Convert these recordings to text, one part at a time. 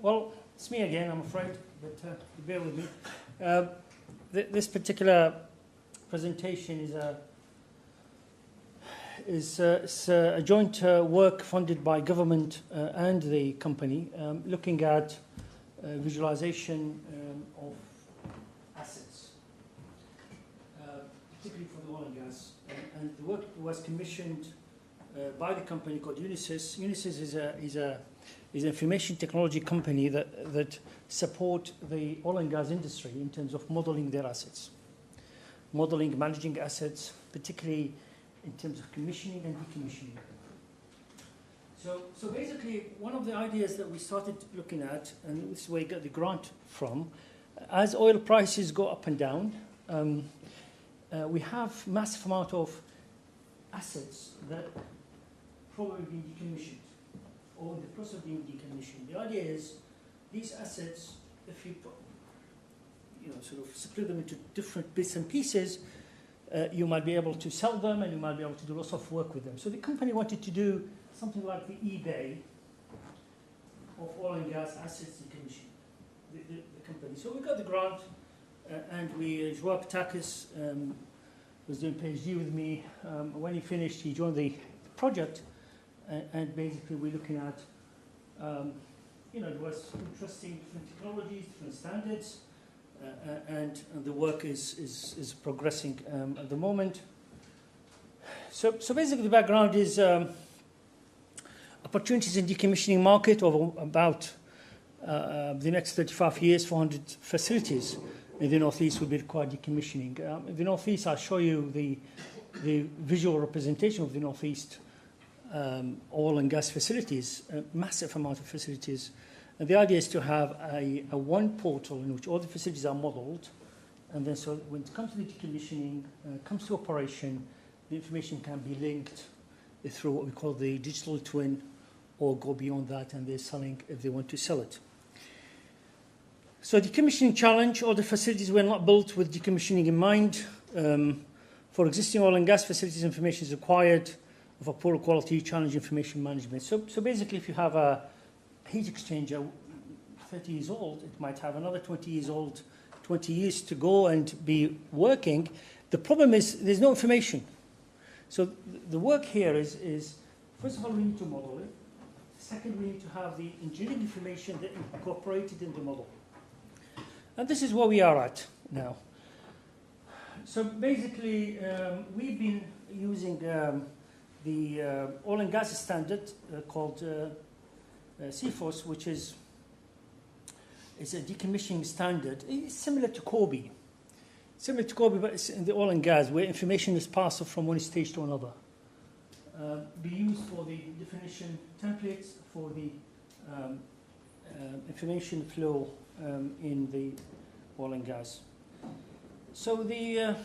Well, it's me again, I'm afraid, but bear with me. This particular presentation is a joint work funded by government and the company, looking at visualization of assets, particularly for the oil and gas. And the work was commissioned by the company called Unisys. Unisys is an information technology company that support the oil and gas industry in terms of modeling their assets, managing assets, particularly in terms of commissioning and decommissioning. So basically, one of the ideas that we started looking at, and this is where we got the grant from, as oil prices go up and down, we have massive amount of assets that probably being decommissioned or in the process of being decommissioned. The idea is these assets, if you sort of split them into different bits and pieces, you might be able to sell them and you might be able to do lots of work with them. So the company wanted to do something like the eBay of oil and gas assets decommissioned, the company. So we got the grant and Joao Patakis was doing PhD with me. When he finished, he joined the project, and basically we're looking at, there was interesting different technologies, different standards, and the work is progressing at the moment. So basically the background is opportunities in decommissioning market of about the next 35 years, 400 facilities in the Northeast will be required decommissioning. In the Northeast, I'll show you the visual representation of the Northeast oil and gas facilities, a massive amount of facilities. And the idea is to have a one portal in which all the facilities are modeled, and then so when it comes to the decommissioning, comes to operation, the information can be linked through what we call the digital twin, or go beyond that and they're selling if they want to sell it. So decommissioning challenge, all the facilities were not built with decommissioning in mind. For existing oil and gas facilities, information is required of a poor quality, challenge information management. So basically, if you have a heat exchanger 30 years old, it might have another 20 years old, 20 years to go and be working. The problem is there's no information. So the work here is first of all, we need to model it. Second, we need to have the engineering information that incorporated in the model. And this is where we are at now. So basically, we've been using the oil and gas standard called CFOS, which is a decommissioning standard. It's similar to COBE. But it's in the oil and gas, where information is passed from one stage to another. Be used for the definition templates for the information flow in the oil and gas. So the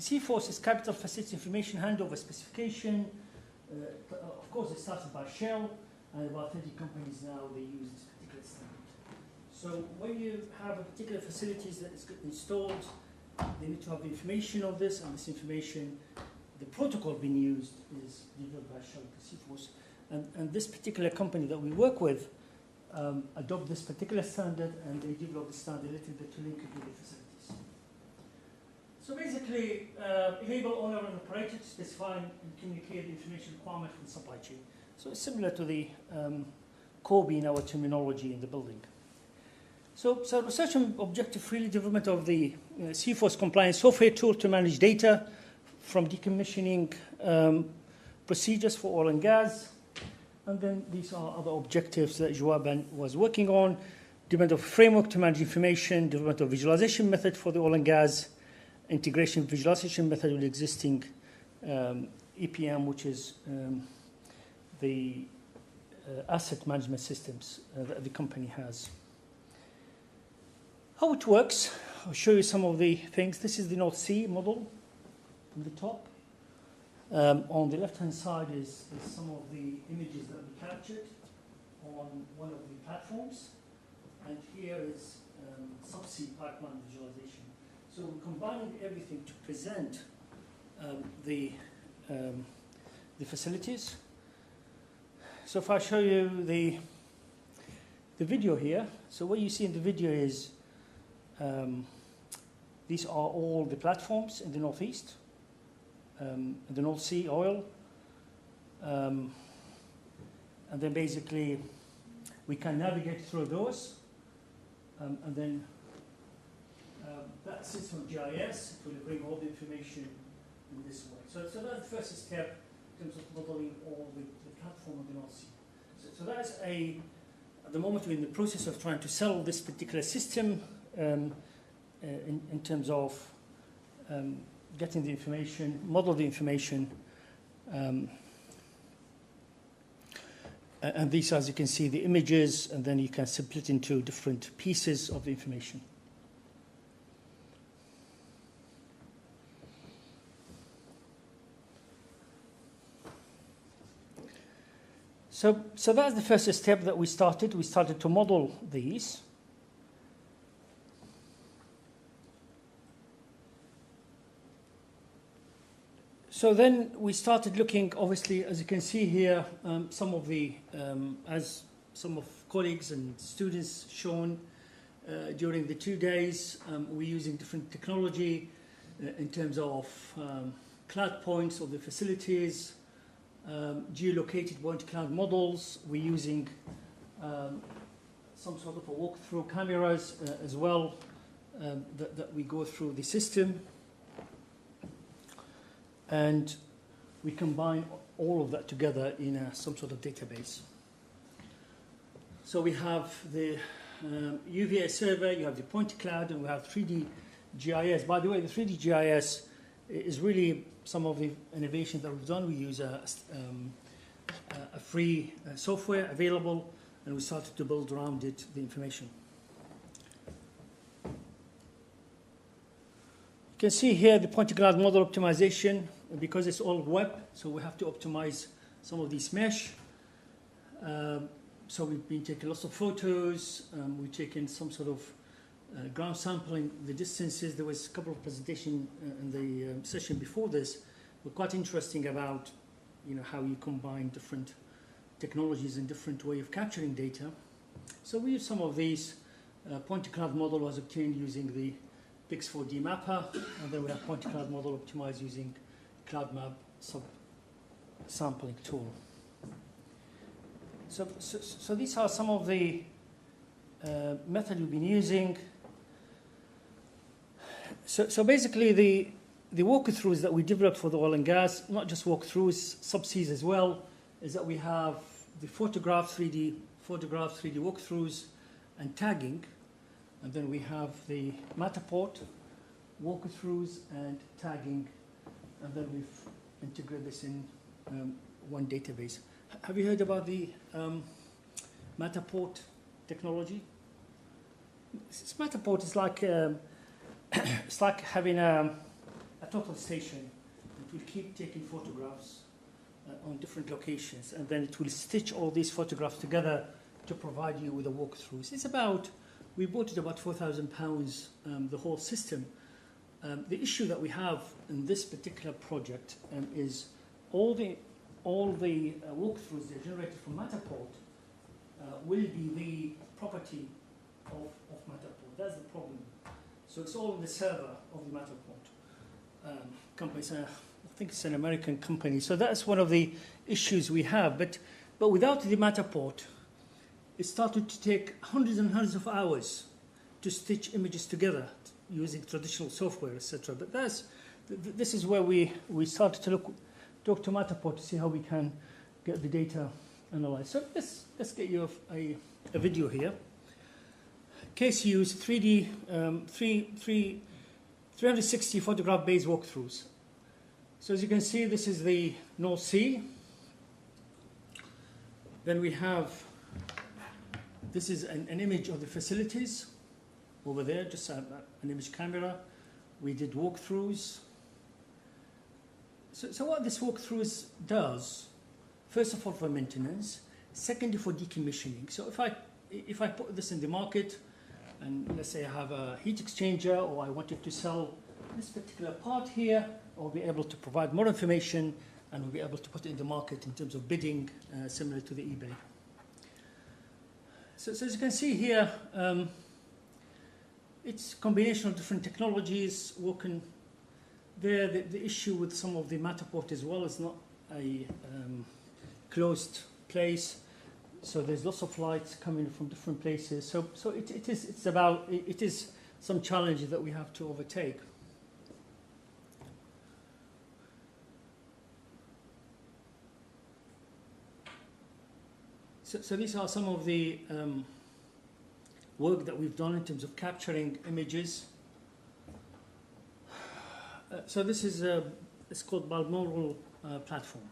CFOS is Capital Facility Information Handover Specification. Of course, it started by Shell, and about 30 companies now, they use this particular standard. So when you have a particular facilities that is installed, they need to have the information of this, and this information, the protocol being used is developed by Shell, the CFOS. And this particular company that we work with adopt this particular standard, and they develop the standard a little bit to link it with the facilities. So basically, enable owner and operator to specify and communicate the information requirement from the supply chain. So it's similar to the COBE in our terminology in the building. So research and objective really development of the CFOS compliance software tool to manage data from decommissioning procedures for oil and gas. And then these are other objectives that Joao was working on. Development of framework to manage information, development of visualization method for the oil and gas, integration visualization method with existing EPM, which is the asset management systems that the company has. How it works, I'll show you some of the things. This is the North Sea model from the top. On the left-hand side is some of the images that we captured on one of the platforms. And here is subsea pipeline visualization. So we're combining everything to present the facilities. So if I show you the the video here. So what you see in the video is these are all the platforms in the Northeast, the North Sea oil. And then basically we can navigate through those. And then that sits on GIS. It will bring all the information in this way. So that's the first step in terms of modeling all the platform of the North Sea. So that's at the moment we're in the process of trying to sell this particular system in terms of getting the information, model the information, and these, as you can see, the images, and then you can split into different pieces of the information. So that's the first step that we started. We started to model these. So then we started looking, obviously, as you can see here, some of the, as some of colleagues and students shown during the 2 days, we're using different technology in terms of cloud points of the facilities, geolocated point cloud models. We're using some sort of a walkthrough cameras as well that we go through the system. And we combine all of that together in some sort of database. So we have the UVA server, you have the point cloud, and we have 3D GIS. By the way, the 3D GIS is really some of the innovations that we've done. We use a free software available, and we started to build around it the information. You can see here the point cloud model optimization, because it's all web, so we have to optimize some of these mesh. So we've been taking lots of photos, we've taken some sort of ground sampling, the distances. There was a couple of presentations in the session before this were quite interesting about how you combine different technologies and different way of capturing data. So we use some of these. Point cloud model was obtained using the Pix4D mapper, and then we have point cloud model optimized using CloudMap sub-sampling tool. So these are some of the methods we've been using. So basically the walkthroughs that we developed for the oil and gas, not just walkthroughs, subseas as well, is that we have the photograph 3D walkthroughs and tagging, and then we have the Matterport walkthroughs and tagging, and then we've integrated this in one database. Have you heard about the Matterport technology? Matterport is like it's like having a total station. It will keep taking photographs on different locations, and then it will stitch all these photographs together to provide you with a walkthrough. It's about, we bought it about £4,000, the whole system. The issue that we have in this particular project is all the walkthroughs that are generated from Matterport will be the property of Matterport. That's the problem. So it's all in the server of the Matterport company. I think it's an American company. So that's one of the issues we have. But without the Matterport, it started to take hundreds and hundreds of hours to stitch images together using traditional software, etc. But this is where we started to talk to Matterport to see how we can get the data analyzed. So let's get you a video here. Case use 360 photograph-based walkthroughs. So as you can see, this is the North Sea. Then we have, this is an image of the facilities over there, just an image camera. We did walkthroughs. So what this walkthroughs does, first of all for maintenance, secondly for decommissioning. So if I put this in the market, and let's say I have a heat exchanger, or I wanted to sell this particular part here, I'll be able to provide more information, and we'll be able to put it in the market in terms of bidding, similar to the eBay. So as you can see here, it's a combination of different technologies working there. The issue with some of the Matterport as well is not a closed place, so there's lots of lights coming from different places. So it is some challenges that we have to overtake. So these are some of the work that we've done in terms of capturing images. So this is it's called Balmoral platform.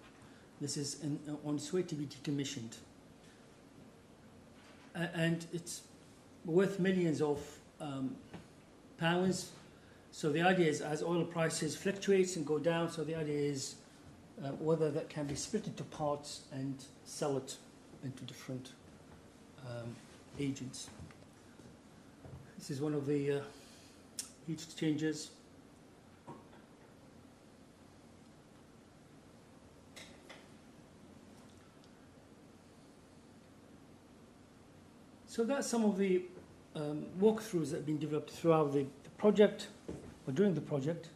This is on its way to be decommissioned, and it's worth millions of pounds. So the idea is, as oil prices fluctuates and go down, so the idea is whether that can be split into parts and sell it into different agents. This is one of the heat exchangers. So that's some of the walkthroughs that have been developed throughout the project, or during the project.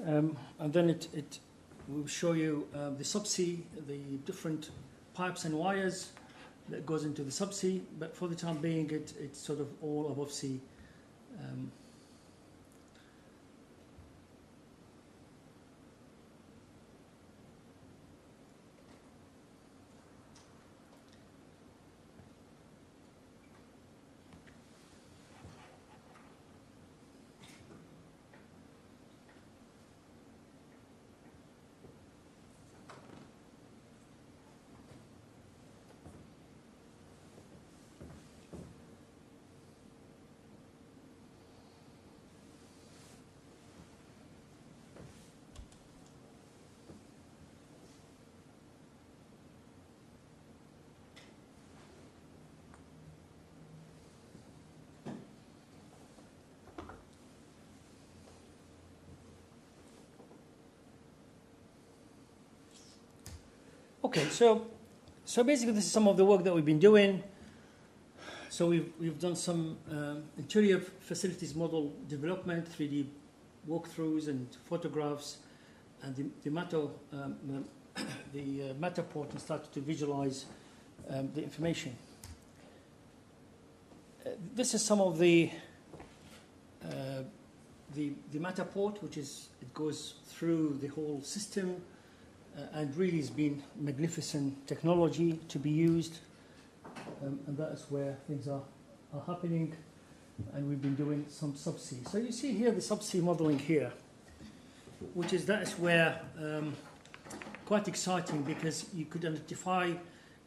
And then it will show you the subsea, the different pipes and wires that goes into the subsea, but for the time being it's sort of all above sea. Okay, so basically this is some of the work that we've been doing. So we've done some interior facilities model development, 3D walkthroughs and photographs, and the Matterport, and started to visualize the information. This is some of the Matterport, which is, it goes through the whole system. And really has been magnificent technology to be used, and that is where things are happening, and we've been doing some subsea. So you see here the subsea modeling here, which is, that is where quite exciting, because you could identify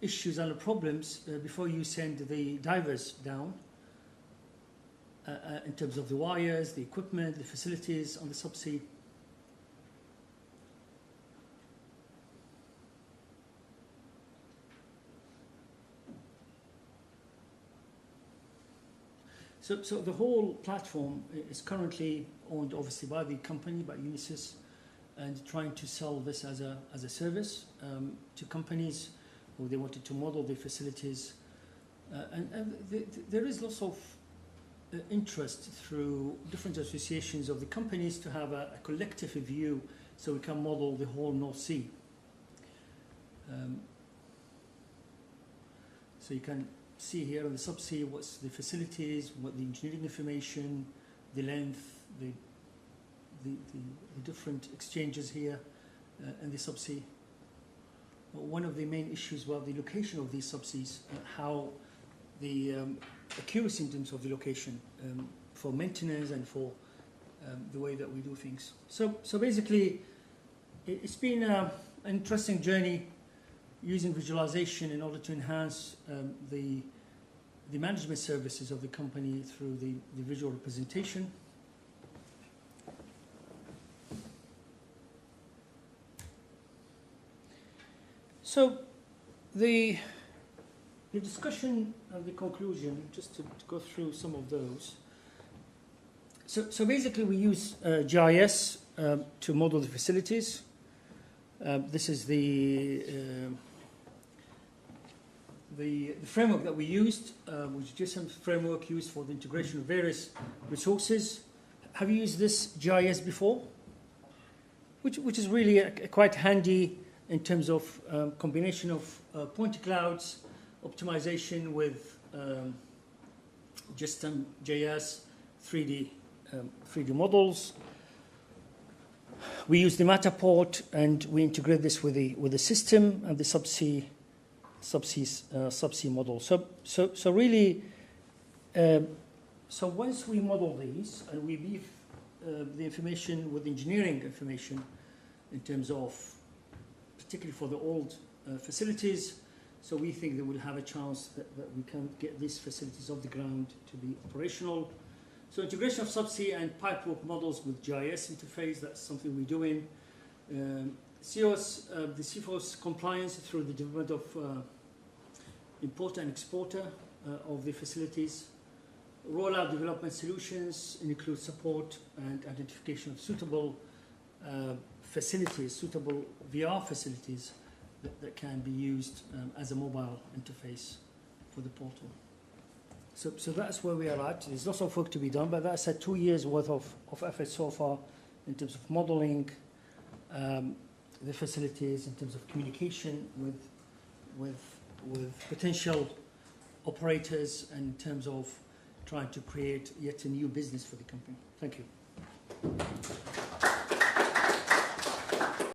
issues and problems before you send the divers down in terms of the wires, the equipment, the facilities on the subsea. So the whole platform is currently owned, obviously, by the company, by Unisys, and trying to sell this as a service to companies who they wanted to model the facilities. There is lots of interest through different associations of the companies to have a collective view, so we can model the whole North Sea. So you can see here on the subsea what's the facilities, what the engineering information, the length, the different exchanges here in the subsea. One of the main issues was the location of these subseas, how the accuracy in terms of the location for maintenance and for the way that we do things. So basically, it's been an interesting journey using visualization in order to enhance the management services of the company through the visual representation. So the discussion and the conclusion, just to go through some of those. So basically we use GIS to model the facilities. This is the the framework that we used was just some framework used for the integration of various resources. Have you used this GIS before? Which is really quite handy in terms of combination of point clouds, optimization with just some JS 3D models. We use the Matterport and we integrate this with the system and the subsea model. So really, so once we model these and we leave the information with engineering information in terms of, particularly for the old facilities, so we think that we'll have a chance that we can get these facilities off the ground to be operational. So integration of subsea and pipework models with GIS interface, that's something we're doing. COS, the CFOS compliance through the development of importer and exporter of the facilities. Rollout development solutions include support and identification of suitable facilities, suitable VR facilities that can be used as a mobile interface for the portal. So that's where we are at. There's lots of work to be done, but that's 2 years worth of effort so far in terms of modeling the facilities, in terms of communication with potential operators, and in terms of trying to create yet a new business for the company. Thank you.